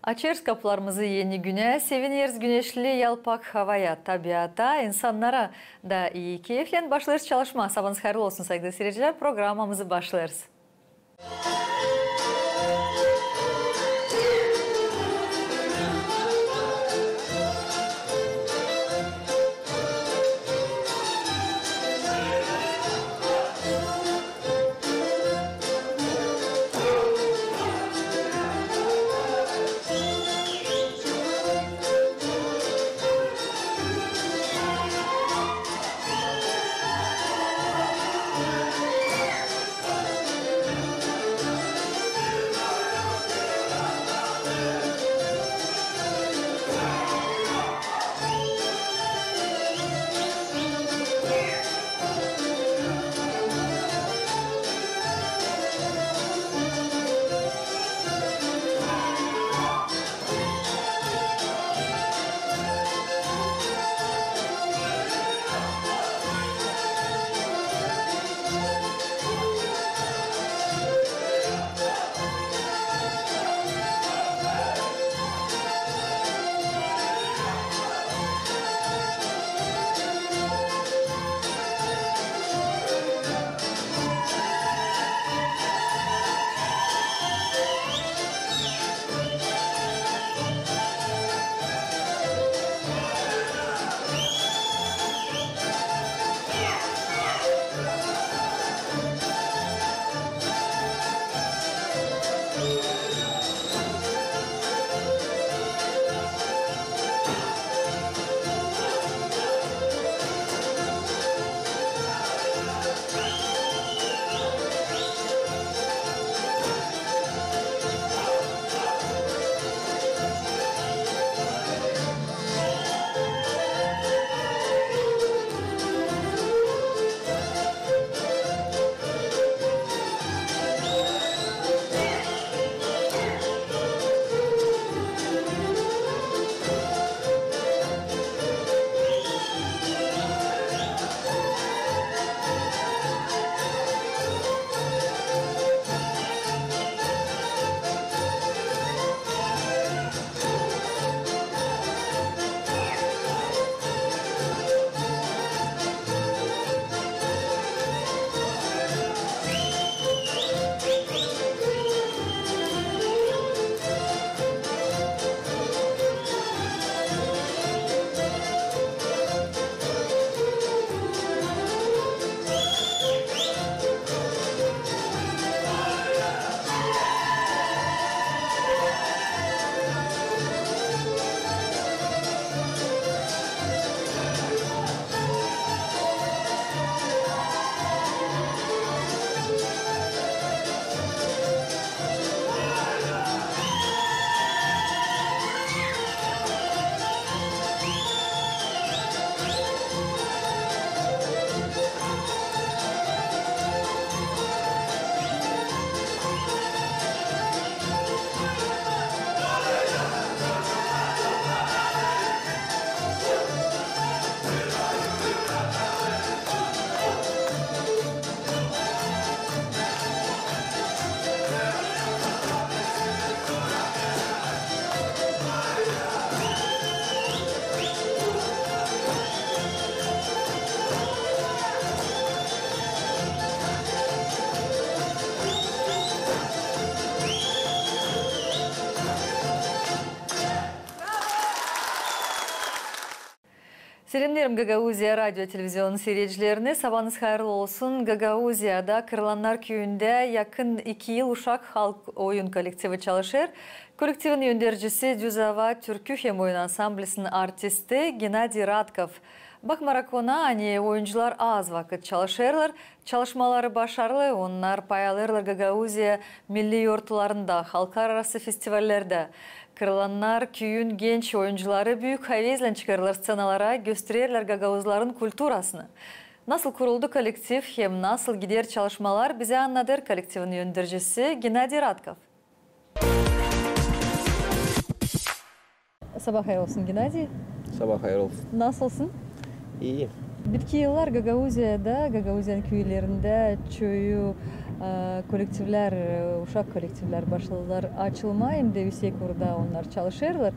Açıyoruz kapılarımızı yeni güne, seviniyoruz güneşli yalpak havaya, tabiata, insanlara da iyi keyifle başlarız çalışma. Sabahınız hayırlı olsun saygıdeğer seyirciler, programımızı başlarız. Selamlarım Gagauzya Radyo Televizyonu seyircilerine. Sabahınız hayırlı olsun. Gagauzya'da Kırılanlar Köyü'nde yakın 2 yıl Uşak Halk Oyun Kolektivi çalışır. Kolektivin yöndericisi Düzava Türkü Hem Oyun Ansamblesinin artisti Gennady Radkov. Bakmarak ona oyuncular az vakit çalışırlar. Çalışmaları başarılı, onlar pay alırlar Gagauzya milli yurtlarında, halklar arası festivallerde. Kırılanlar Köyün genç oyuncuları büyük heyecanla çıkarırlar scenalara, gösterirler Gagauzların kulturasını. Nasıl kuruldu kolektif hem nasıl gider çalışmalar bize anlatır kolektivin yöndericisi Gennady Radkov. Sabah hayır olsun Gennady. Sabah hayır olsun. Nasılsın? İyiyim. Bitki yıllar Gagauzya'da, Gagauzyan köylerinde çoğu kolektivler, uşak kolektivler başladılar açılmayım de yüksek orada onlar çalışırlar.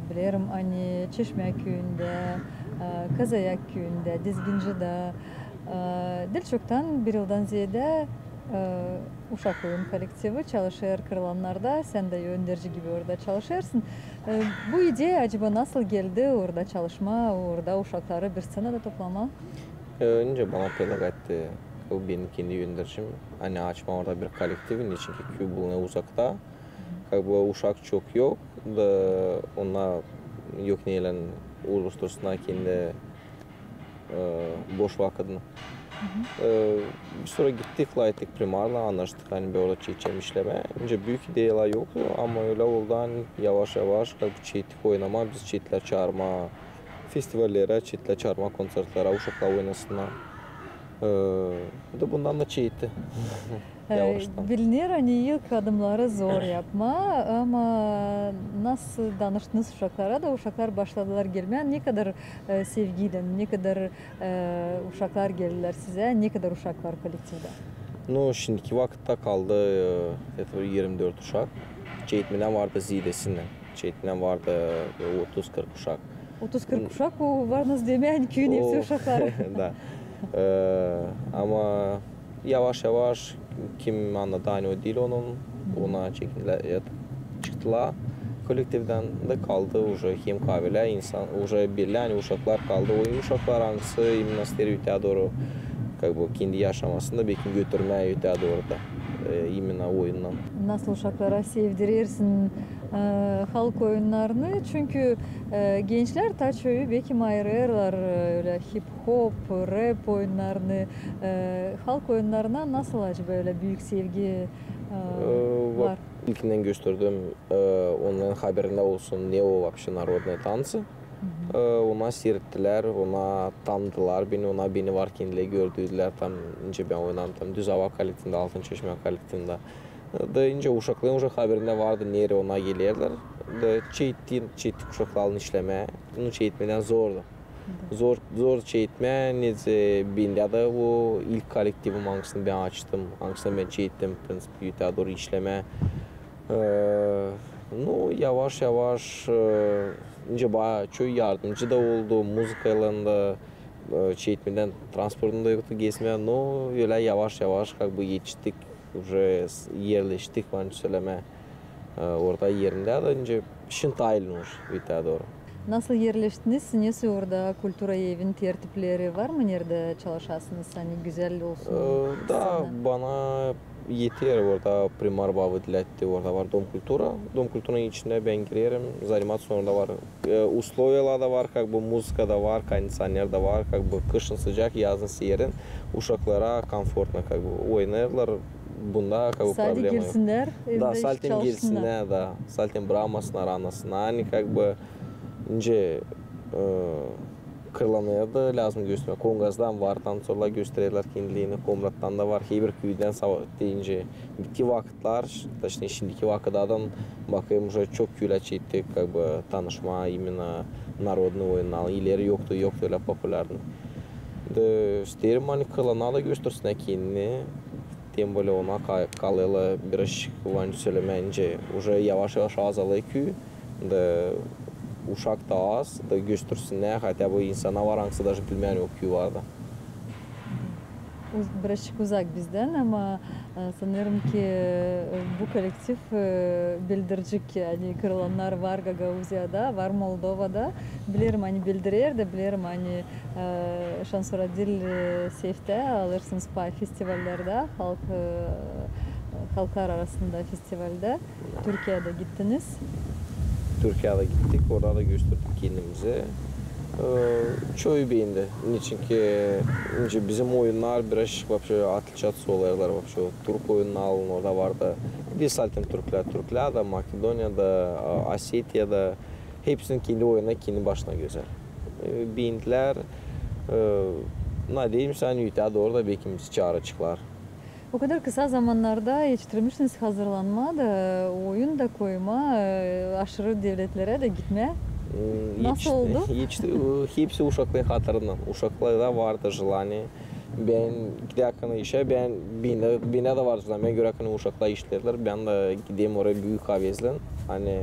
Bilirim hani Çeşme köyünde, Kazayak köyünde, Dizgince'de, dil çoktan bir yıldan ziyade uşak oyun kolektivi çalışır kırılanlarda, sen de önderici gibi orada çalışırsın. Bu ideya acaba nasıl geldi orada çalışma, orada uşakları bir sınıfta toplama? Önce bana pelak etti. O benim kendi yönderişim. Hani açma orada bir kolektivin içindeki köy buluna uzakta. Bu uşak çok yok. Da ona yok neyle uğraştırsınlar kendi boş vakitini. Bir sonra gittik, layıktık primarla anlaştık hani bir orada çiğçem işleme. Önce büyük ideyalar yoktu ama öyle oldu hani yavaş yavaş çiğitlik oynama, biz çiğitler çağırma, festivallere, çiğitler çağırma, konsertlere, uşaklar oynasınlar. Da bundan da çiğitti. Bilinir hani ilk adımları zor yapma ama nasıl danıştınız uşaklara da uşaklar başladılar gelmeye, ne kadar sevgiyle, ne kadar uşaklar geldiler size, ne kadar uşak var kolektivde? No, şimdiki vakitte kaldı 24 uşak. Çeğitmeden vardı zidesinden. Çeğitmeden vardı 30-40 uşak. 30-40 uşak o varınız demeyen köyün hepsi uşaklar. Da. Ama yavaş yavaş kim anladı aynı o değil onun, ona çektiler, çıktılar. Kolektivden de kaldı уже hem kahveler insan, уже belli hani uşaklar kaldı. O uşaklar hangisi imnasteri öteye doğru kendi yaşamasında belki götürmeye öteye doğru da imena oyundan. Nasıl uşaklara sevdirirsin halk oyunlarını? Çünkü gençler taçoyu belki ayırırlar öyle hip hop, rap oyunlarını. Halk oyunlarına nasıl acaba öyle büyük sevgi var? İlkinden gösterdim, onların haberinde olsun ne o вообще народные танцы. Ona seyrettiler, ona tanıdılar beni, ona beni varken gördüler tam ince ben oynam tam Düz Hava kolektifinde, Altınçeşme kolektifinde. Da ince uşakların уже haberinde vardı nere ona gelirler. Da çeğittik uşaklarını işleme, bunu çeğitmeden zordu. Zor çeğitme, nece bende de o ilk kolektivim hangisini ben açtım, hangisini ben çeğittim, prensip yüte doğru işleme. No, yavaş yavaş ince bayağı çok yardımcı da oldu, müzikalarında çeğitmeden transportunda yoktu gezmeye. No, öyle yavaş yavaş yetiştik, уже yerleştik ben söyleme orada yerinde de ince şintayılmış yüte doğru. Nasıl yerleştiniz? Nesi orada kultura evin tertipleri var mı? Nerede çalışasınız? Hani güzel olsun. Da bana yeter orada primar bağıdiletti. Orada var Dom Kultura. Dom Kultura'nın içine ben girerim. Zanimasyon orada var. Условияlar da var. Müzika da var. Kondisyoner da var. Kışın sıcak, yazın serin. Uşaklara komfortla oynarlar. Bunda problema yok. Girsinler, da saltin girsinler da. Saltin bırakmasınlar anasını. Hani ince kırılanaya da lazım göstermek. Kongaz'dan var, tansorlar gösterirler kendilerini. Komrat'tan da var. Her köyden deyince bitki vakitler, точнее şimdiki vakıdadan bakayım çok köyler çektik. Tanışma, imенно народный oyunlar. İleri yoktu öyle popülerdi. İsterim hani kırılana da göstersin kendini. Tем более ona kalıyla biraz söylemeyince уже yavaş yavaş azalıyor köy. Uşak da az, da göstersinler, hatta bu insana var hangisi даже bilmeyen yok köy vardı. Birazcık uzak bizden ama sanırım ki bu kolektif bildiricik yani kırılanlar var Gagauzya'da, var Moldova'da. Bilirim hani bildirir de bilirim hani şansora dil sefte alırsınız pay festivallerde, halklar arasında festivalde. Türkiye'de gittiniz. Türkiye'de gittik, orada da gösterdik kendimizi. Çok beğendi. Çünkü bizim oyunlar biraz вообще отличаться oluyorlar. Türk oyunları orada vardı. Bir saltin Türkler de, Makedonya'da, Asetya'da hepsinin kendi oyunu kendi başına güzel. Beğendiler. Nadeyim sen yüte doğru da belki bizi çağrı çıklar. O kadar kısa zamanlarda yetiştirmişsiniz hazırlanma da, oyun da koyma, aşırı devletlere de gitme. Nasıl oldu? Hepsi uşakların hatırından. Uşaklarda vardı желание. Ben giderken işe ben binada var zaten. Ben görürken uşaklar işlediler. Ben de gideyim oraya büyük avezlen. Hani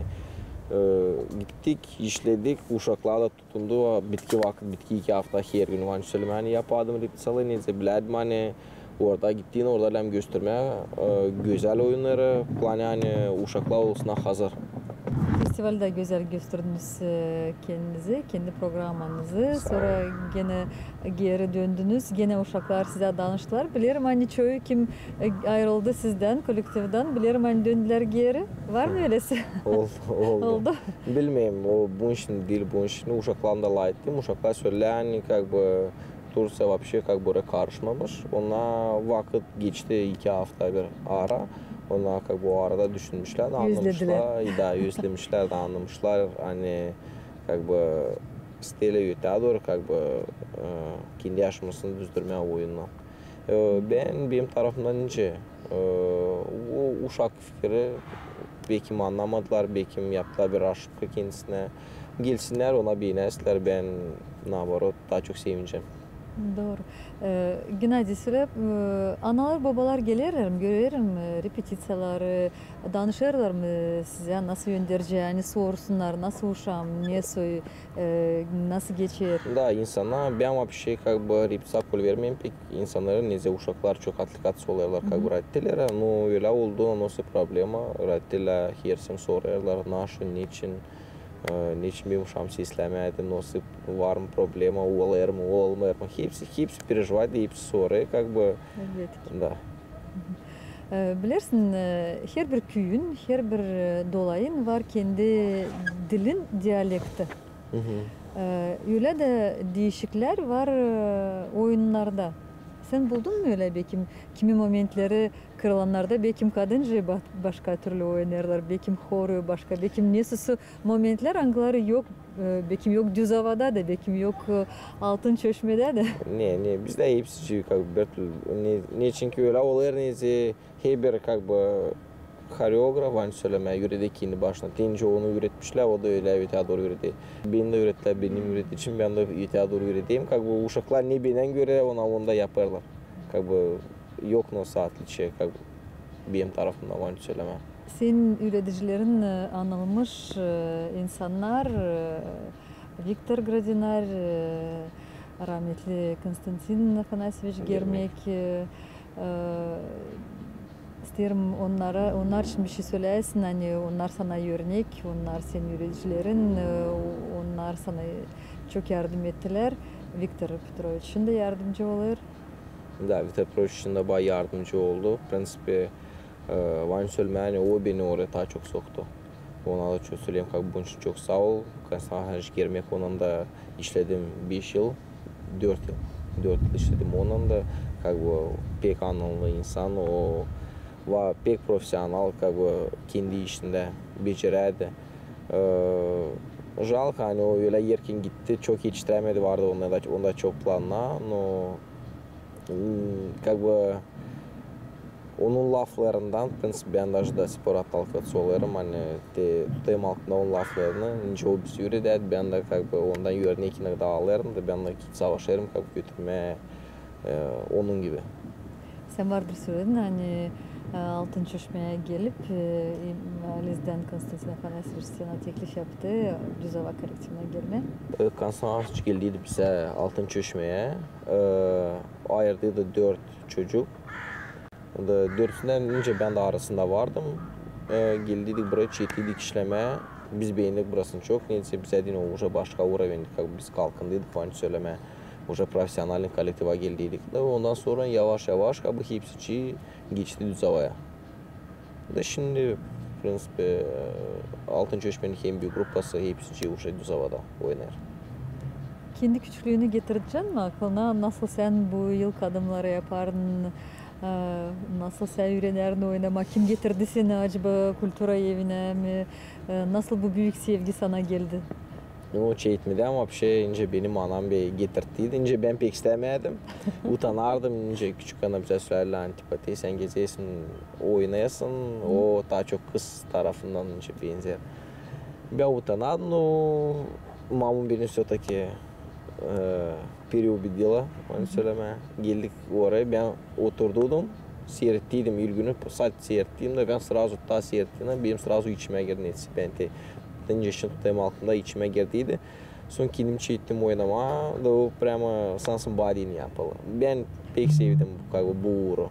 gittik, işledik. Uşaklar da tutundu. Bitki vakit, bitki 2 hafta her gün var. Söylemeni yapardım repetisalı neyse biledim hani orada gittiğini orada hem göstermeye güzel oyunları plan yani uşaklar olsuna hazır. Festivalde güzel gösterdiniz kendinizi, kendi programınızı. Sonra gene geri döndünüz. Gene uşaklar size danıştılar. Bilirim hani çoğu kim ayrıldı sizden, kolektiften. Bilirim hani döndüler geri. Var mı öylesi? Oldu. Bilmeyeyim o bu işin değil bu işin uşaklarına da layık değil. Uşaklar söyleyen как бы Tursa вообще как бы oraya karışmamış. Ona vakit geçti 2 hafta bir ara. Onlar как бы o arada düşünmüşler de anlamışlar. Da yüzlemişler de anlamışlar. Hani как бы stile yötədir как бы kendi yaşamasını düzdürmeye oyunla. Benim tarafımdan ince o uşak fikri belki anlamadılar, belki yaptılar bir aşkı kendisine. Gelsinler ona beğenirler, ben navarot daha çok sevineceğim. Doğru. Gennady söylep, analar babalar gelirler mi, görürler mi repetisiyaları, danışırlar mı size nasıl göndereceğini sorsunlar, nasıl uşağım, ne soy, nasıl geçer? Да, insanlar ben вообще как бы repetitsiya pul vermeyeyim pek insanların neze uşaklar çok atlikatsı oluyorlar как бы raddeler, no öyle oldu, nasıl problema, raddeler hersin soruyorlar, nasıl, niçin, niçin benim uşağım seslemedi, nasıl var mı problema, olur mu, olmaz mı, hepsi переживает, hepsi soruyor как бы, да. Bilirsin, her bir köyün, her bir dolayın var kendi dilin diyalekti. Öyle de değişikler var oyunlarda. Sen buldun mu öyle bekim? Kimi momentleri kırılanlarda bekim kadınca başka türlü oynarlar, bekim horu başka, bekim nesisi momentler angları yok, bekim yok düz havada da, bekim yok altın çeşmede de. Ne bizde hepsi как бы ne çünkü öyle oluyor neyse her bir как бы koreograf aynı söylemeye göre de kendi başına. Deyince onu üretmişler, o da öyle öteye doğru yürüdü. Beni de ürettiler, benim üreticim, ben de öteye doğru yürüdeyim. Как бы uşaklar ne benden göre onda yaparlar. Как бы yok nasıl atlıçı, как бы benim tarafımdan aynı söylemeye. Senin üreticilerin anılmış insanlar, Viktor Gradiner, rahmetli Konstantin Afanasьевич Germek, isterim onlar için bir şey söyleyesin, hani onlar sana örnek, onlar senin üreticilerin, onlar sana çok yardım ettiler. Viktor Petrovich için de yardımcı olur. Da, Viktor Petrovich için de bayağı yardımcı oldu. Prinsipi, Van Sölmeni o beni oraya daha çok soktu. Ona da çok söyleyeyim, bunun için çok sağ ol. Konstantin Germek onun da işledim 5 yıl, 4 yıl işledim onun da. Pek anlamlı insan, o ve pek profesyonel, kendi işinde beceredi. Жал, hani o öyle yerken gitti, çok yetiştiremedi vardı onda çok planla. No, onun laflarından, ben даже до сих пор отталкиваться oluyorum. Hani tutayım altında onun laflarını, ince o bir sürü de ben de ondan örnek inakda alırım da ben de savaşırım götürmeye onun gibi. Sen vardır söyledin hani Altın Çeşme'ye gelip Liz'den Konstantin Afanasьевich sana teklif yaptı düz hava kolektifine gelme. Konstantin geldiydi bize Altın Çeşme'ye. Ayırdıydı 4 çocuk. Dördünden önce ben de arasında vardım. Geldiydik buraya çetliydik işlemeye. Biz beğendik burasını çok. Neyse bize din o başka uğravendik. Biz kalkındıydık falan söylemeye. Уже профессиональный коллектива geldiydik. Ondan sonra yavaş yavaş hepsi geçti düz havaya. Şimdi prinsipi Altın Çeşme'nin en büyük grupası hepsi уже düz havada oynar. Kendi küçüklüğünü getireceksin mi aklına? Nasıl sen bu yıl adımları yapardın? Nasıl sen öğrenerdin oynamak? Kim getirdi seni acaba kultura evine mi? Nasıl bu büyük sevgi sana geldi? Ну, çeğitmedi ama ince benim anam getirttiydi. İnce ben pek istemedim. Utanardım. İnce küçük ana bize söylerdi antipati. Sen gezeyesin, oynayasın. O daha çok kız tarafından ince benzer. Ben utanardım. No, mamam beni все-таки переубедила, onu söyleme. Geldik oraya, ben oturdum, seyrettiydim ilk günü, sadece seyrettiğimde ben sırası daha seyrettiğimde benim sırası içime girdi neyse. Ben de yaşın tutayım altında içime girdiydi. Sonra kendim çektim oynama da o prema sansın badini yapalım. Ben pek sevdim bu uğru.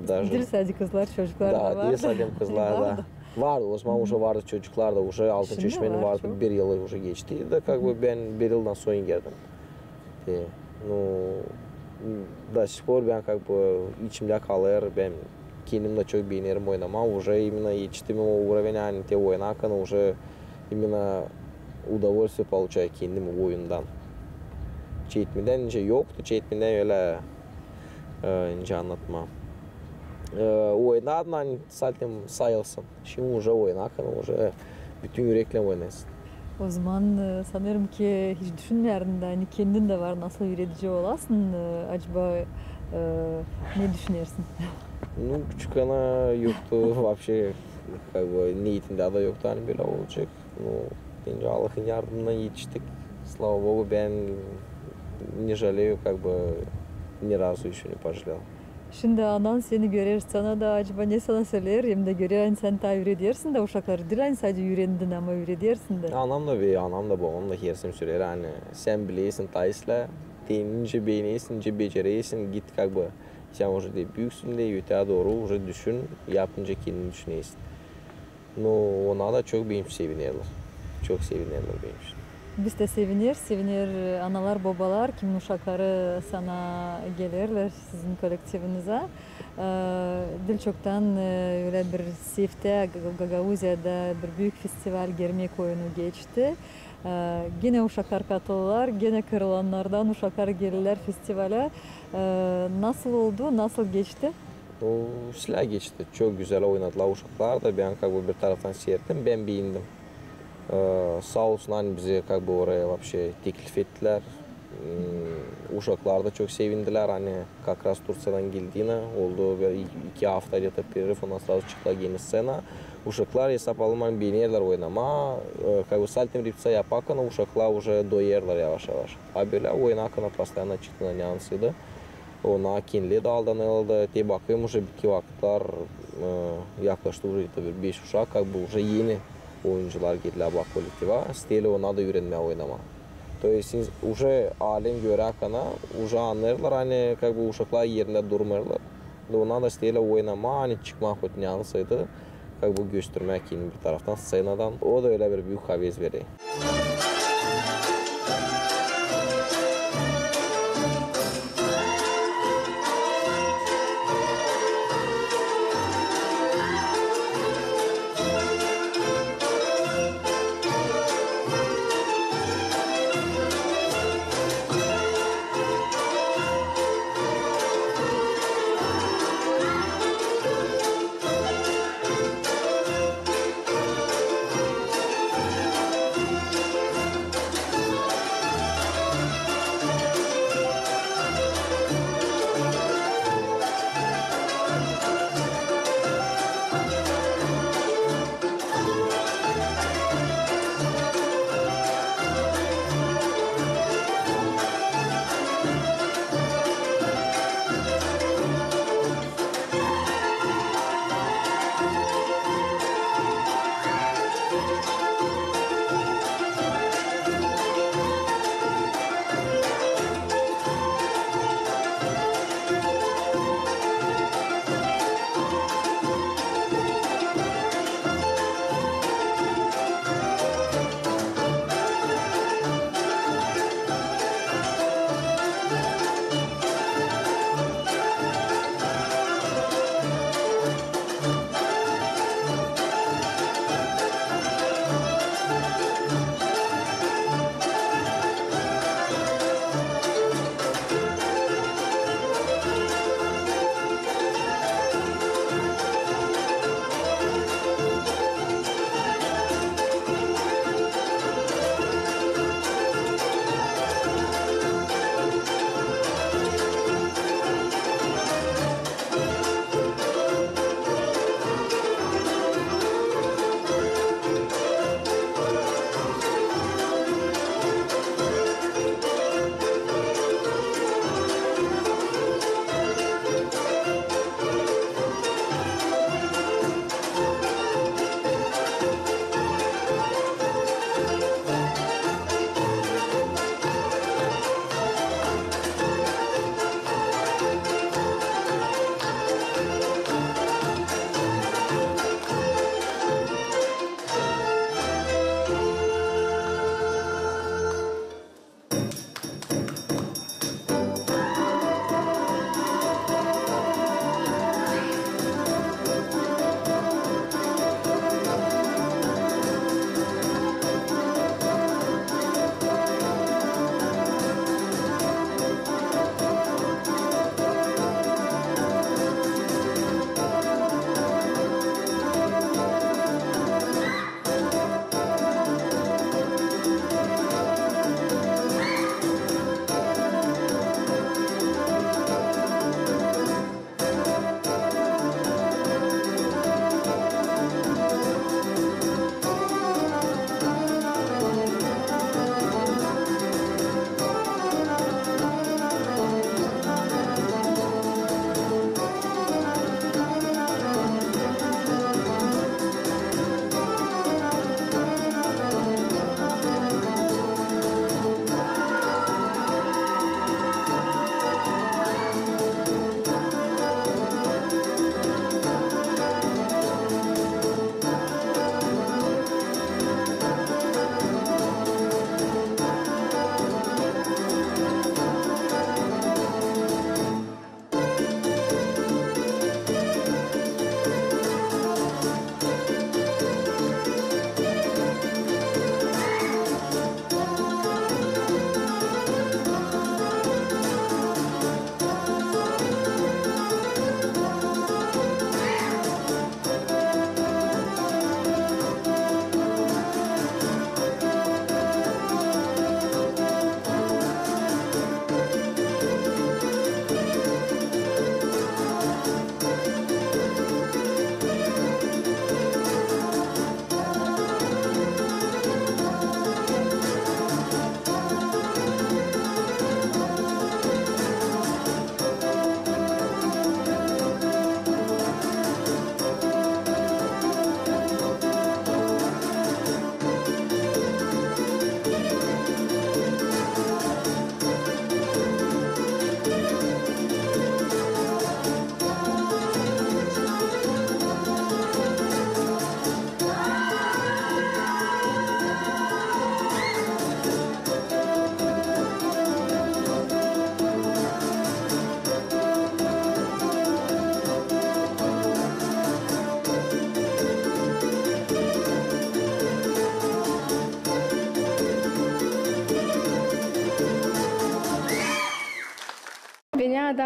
Değil sadece kızlar, çocuklar da vardı. Değil sadece kızlar da. Vardı, o zaman уже vardı çocuklar da, уже Altınçeşme'nin vardı, bir yılı уже geçti. Da ben bir yıldan sonra girdim. Ну, до сих пор ben içimde kalır, ben kendimle çok beğenirim oynama. Уже именно yetiştiğim o уровень, yani te oynarken уже именно удовольствие получаю kendim oyundan. Çeğitmeden önce yoktu, çeğitmeden öyle önce anlatmam. Oynadın hani zaten sayılsın. Şimdi уже oynarken уже bütün yürekle oynarsın. O zaman sanırım ki hiç düşünmüyordun da hani kendin de var nasıl üretici olasın acaba ne düşünüyorsun? Ну, küçük ana yoktu вообще niyetinde de yoktu hani böyle olacak. Ну, deyince Allah'ın yardımına yetiştik. Слава Богу, ben не жалею, ни разу еще не пожалел. Şimdi anan seni görür sana da acaba ne sana söyler hem de görür sen ta üretiyorsun da uşakları değil sadece yüreğinden ama üretiyorsun da. Anam da babam da hersim söyler hani sen bileysin taysla deyince beğeniysin, beceriyorsun git sen уже de büyüksün de öteye doğru уже düşün yapınca kendini düşünüyorsun. No, ona da çok benim sevinirler. Çok sevinirler benim için. Biz de sevinir analar babalar kimin uşakları sana gelirler sizin kolektivinize. Dil çoktan öyle bir Siirt'te Gagauzya'da bir büyük festival Germek oyunu geçti. Gene uşaklar katılırlar, gene kırılanlardan uşaklar gelirler festivale. Nasıl oldu, nasıl geçti? O silah geçti. Çok güzel oynadılar uşaklar da ben bir taraftan seyrettim, ben beğendim. Sağ olsun hani bizi oraya вообще teklif ettiler. Uşaklar da çok sevindiler hani как раз Tursya'dan geldiğine oldu ve 2 hafta где-то перерыв ondan sonra çıktılar yeni scena. Uşaklar hesap alman beğenirler oynama. Saltem repetiция yaparken uşaklar уже doyarlar yavaş yavaş. A böyle oynarken постоянно çıktığına nüansıydı. Ona kendileri de aldanıldı. Te bakıyorum уже bitki vakitler yaklaştı уже 5 uşak уже yeni oyuncular geldiler bu kolektiva. Stili ona da öğrenmeye oynama. То есть уже alem görerken уже anlarlar hani uşaklar yerinde durmuyorlar. Ona da stili oynama hani çıkmak o nüansıydı. Göstermek yine bir taraftan scenadan. O da öyle bir büyük haviz veriyor.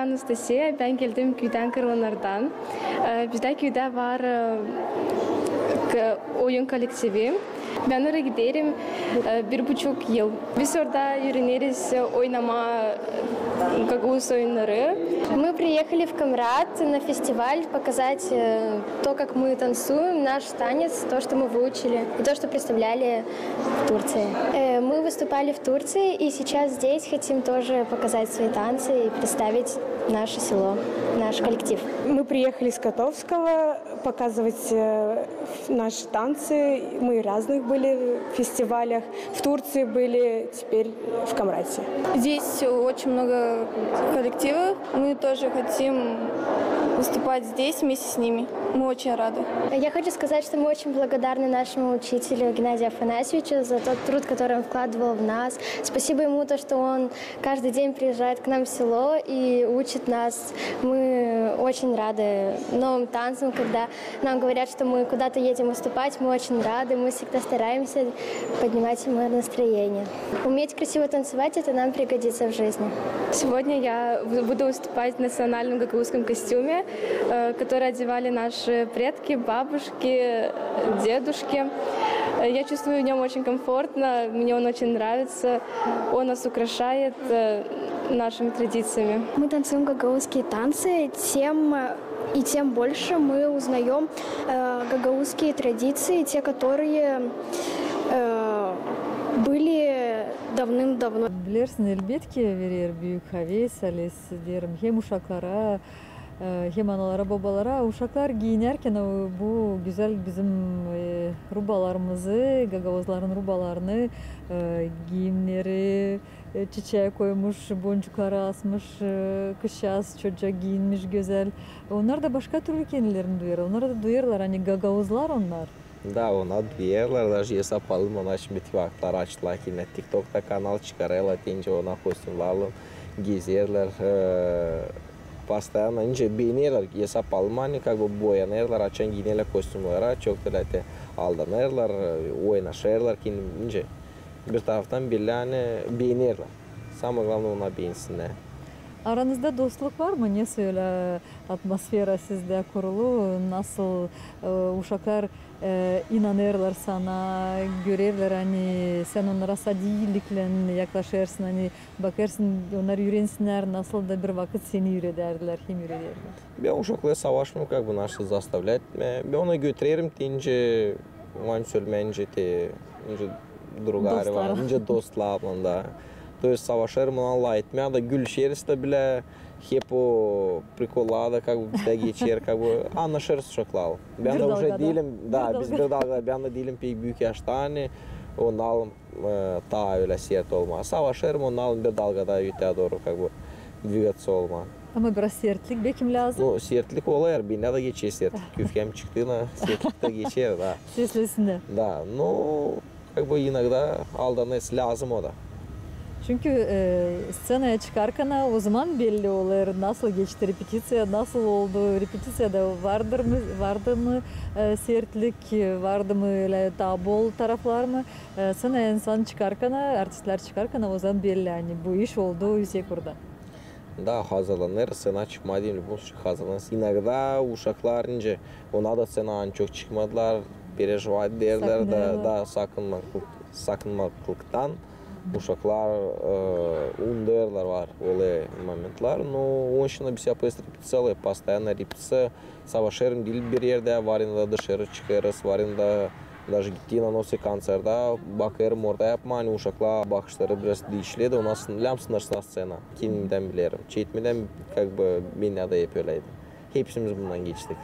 Anastasия, ben geldim köyden Kırılanlardan. Bizde köyde var oyun kolektivi. Ben oraya giderim 1,5 yıl. Biz orada öğreniriz oynama Гагауз oyunları. Мы приехали в Камрад на фестиваль показать то, как мы танцуем, наш танец, то, что мы выучили, и то, что представляли в Турции. Мы выступали в Турции, и сейчас здесь хотим тоже показать свои танцы и представить наше село, наш коллектив. Мы приехали с Котовского показывать наши танцы. Мы в разных были фестивалях. В Турции были, теперь в Камраде. Здесь очень много коллективов. Мы тоже хотим выступать здесь вместе с ними. Мы очень рады. Я хочу сказать, что мы очень благодарны нашему учителю Геннадию Афанасьевичу за тот труд, который он вкладывал в нас. Спасибо ему, то, что он каждый день приезжает к нам в село и учит нас. Мы очень рады новым танцам, когда нам говорят, что мы куда-то едем выступать, мы очень рады, мы всегда стараемся поднимать ему настроение. Уметь красиво танцевать, это нам пригодится в жизни. Сегодня я буду выступать в национальном гагаузском костюме, который одевали наши предки, бабушки, дедушки. Я чувствую в нем очень комфортно, мне он очень нравится, он нас украшает нашими традициями. Мы танцуем гагаузские танцы, тем больше мы узнаем гагаузские традиции, те, которые были давным-давно. Bilirsin elbette verir büyük heves, derim hem uşaklara hem analara babalara uşaklar giyinirken bu güzel bizim rubalarımızı, gagavuzların rubalarını, giyimleri, çiçeğe koymuş, boncukları asmış, kış yaz çocuğa giyinmiş güzel. Onlar da başka türlü kendilerini duyar. Onlar da duyarlar hani gagavuzlar onlar. Да, ona duyarlar, даже если yapalım ona şimdi vakitler açtılar ki ne TikTok'ta kanal çıkarıyorlar, deyince ona kostümlerle gezerler, постоянно ince beğenirler, если yapalım hani как бы boyanırlar, açan giyinirler kostümlere, çok da aldanırlar, oynaşırlar ki ince bir taraftan bile hani beğenirler, самое главное ona beğensinler. Aranızda dostluk var mı? Nasıl öyle atmosfera sizde kurulu? Nasıl uşaklar inanırlar sana, görürler hani sen onlara sadiyelikle yaklaşırsın hani bakarsın onlar yürüyensinler nasıl da bir vakit seni yürüderler, kim yürüderler? Ben uşaklara savaşmam, как бы наши заставлять. Ben ona götürürüm deyince, onu söylemeyince de, ince drugar var, ince dostlarla da. То есть savaşırım onlarla etmeye de gülüşeriz de bile hep o prikolarda как бы bizde geçer, как бы anlaşırız uşaklarla. Ben de уже değilim, da biz bir dalga, ben de değilim pek büyük yaşta hani onlarla daha öyle sert olmaz. Savaşırım onlarla bir dalgada öteye doğru как бы двигаться olmaz. Ama biraz sertlik bekim lazım. Ну, sertlik olayar, bende de geçer sertlik. Küfkem çıktığına sertlik de geçer da. Seslisinde. Да, ну, как бы иногда aldanması lazım o da. Çünkü scenaya çıkarken o zaman belli olur nasıl geçti repetitsiya, nasıl oldu repetisyada vardı mı sertlik, vardı mı öyle daha bol taraflar mı? Scenaya insan çıkarken, artistler çıkarken o zaman belli yani bu iş oldu yüksek orada. Да, hazırlanır, scena çıkmadı değil mi? Bu hazırlanır. Иногда uşaklar ince, ona da scena çok çıkmadılar, переживать derler da sakınmaklıktan. Uşaklar, underlar var, öyle momentler. Но onun için biz yapıyoruz repetisyonu, постоянно repetisyonu. Savaşırım değil bir yerde, varında dışarı çıkarız, varında даже gittiğin anonsu konserde bakarım orada yapma, hani uşaklar bakışları biraz değişledi, ona sınırsın scena. Kendimden bilirim. Çeğitmeden как бы beni de yapıyorlardı. Hepsimiz bundan geçtik.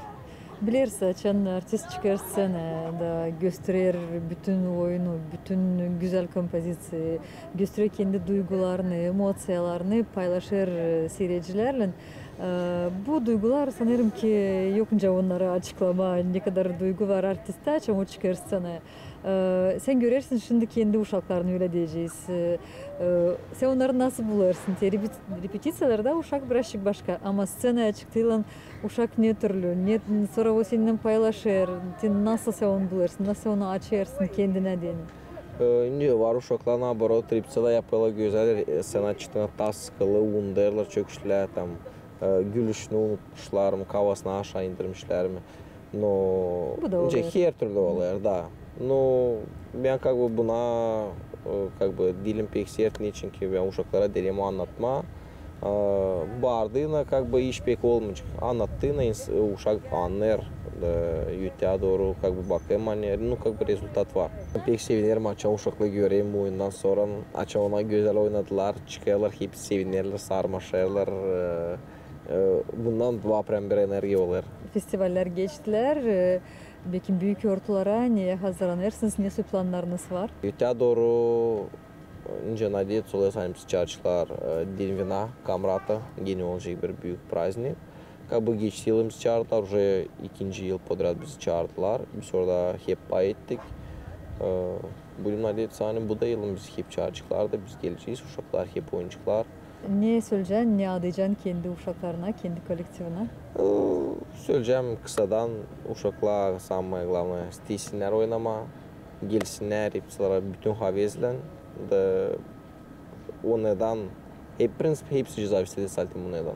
Bilirse çan artist çıkar scenada gösterir bütün oyunu, bütün güzel kompozisyon, gösterir kendi duygularını, emosiyalarını paylaşır seyircilerle. Bu duygular sanırım ki yokunca onlara açıklama ne kadar duygu var artistte çam o çıkar scenaya. Sen görürsün şimdi kendi uşaklarını öyle diyeceğiz. Sen onları nasıl bularsın? Repetisyonlarda uşak birazcık başka ama scenaya çıktığın uşak ne türlü, ne sonra o seninle paylaşır, nasıl sen onu bularsın, nasıl onu açarsın kendine diyelim. İnce var uşaklar naоборот repetisyada yapıyorlar güzel, scena çıktığında tas sıkılı, underlar, çöküşler, tam gülüşünü unutmuşlar mı, kafasını aşağı indirmişler mi? No, Bu da oluyor. her türlü oluyor, da. No, ben как бы buna как бы dilim pek serttiği için ki ben uşaklara derimi anlatma. Bardığına как бы iş pek olmayacak. Anlattığına uşak anlar. Yüte doğru как бы bakayım hani как бы rezultat var. Pek sevinirim açan uşakla göreyim bu oyundan sonra. Açan ona güzel oynadılar, çıkıyorlar, hepsi sevinirler, sarmaşırlar. Bundan bir enerji olur. Festivaller geçtiler. Belki büyük ortalara niye hazırlanırsınız? Ne planlarınız var? Yüte doğru Ince надеяться, olacağımız çarşılar Dinvina, Kamrata, yeni olacak bir büyük праздник. Как бы geçti yılımız çağırdılar, уже ikinci yıl podrad bizi çağırdılar. Biz orada hep pay ettik. Будем надеяться, hani bu da yılımız hep çağıracaklar da biz geleceğiz, uşaklar hep oyuncaklar. Ne söyleyeceksin, ne adayacaksın kendi uşaklarına, kendi kolektifine? Söyleyeceğim kısadan uşaklar самое главное istesinler oynama, gelsinler hepsiler bütün havezlen. Da o neden hep prensip hepsi зависит от bu neden.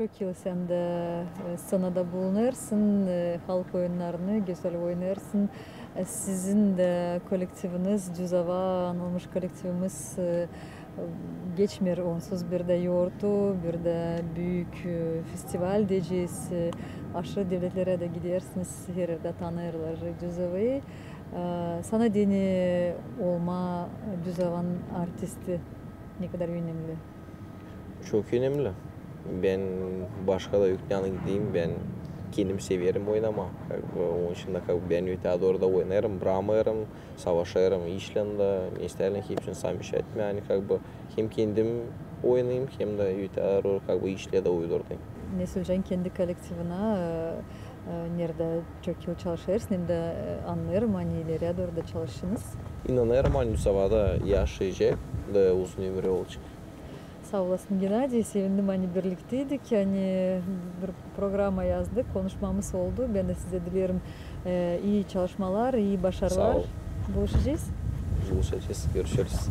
çok yıl sen de scenada bulunursun, halk oyunlarını güzel oynarsın. Sizin de kolektiviniz, Cüzava anılmış kolektivimiz geçmer onsuz bir de yoğurtu, bir de büyük festival diyeceğiz. Aşırı devletlere de gidersiniz, her yerde tanırlar Cüzava'yı. Sana deni olma Cüzava'nın artisti ne kadar önemli? Çok önemli. Ben başka da yüklüğüne gideyim. Ben kendim severim oynama. Onun için de ben orada oynarım, bramarım, savaşarım, işlerinde, isterler hepsini sami şey etme. Yani hem kendim oynayayım hem de orada işle de uydurdayım. Ne söyleyeceksin kendi kolektivine? Nerede çok yıl çalışırsın hem de anlarım hani ileriye doğru da çalışırsınız. İnanıyorum hani Cüzava'da yaşayacak da uzun ömrü olacak. Sağ olasın Gennady, sevindim hani birlikteydik, hani bir programa yazdık, konuşmamız oldu. Ben de size dilerim iyi çalışmalar, iyi başarılar. Sağ ol. Buluşacağız. Buluşacağız, görüşürüz.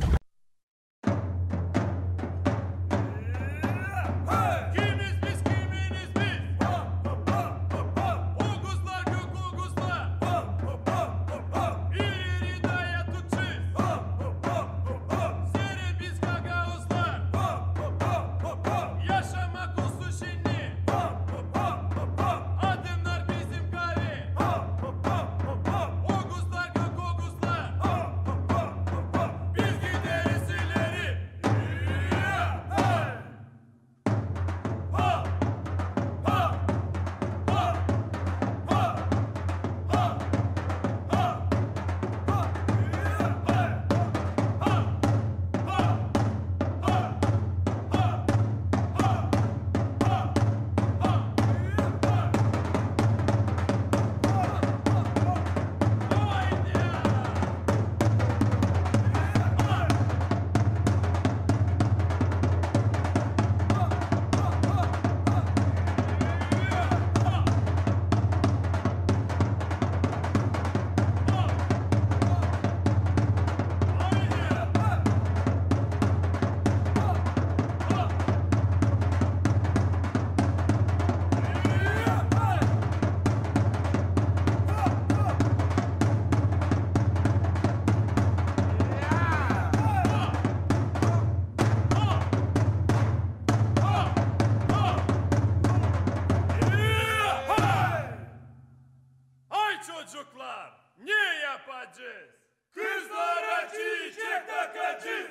Çocuklar, ne yapacağız? Kızlara çiçek takacağız.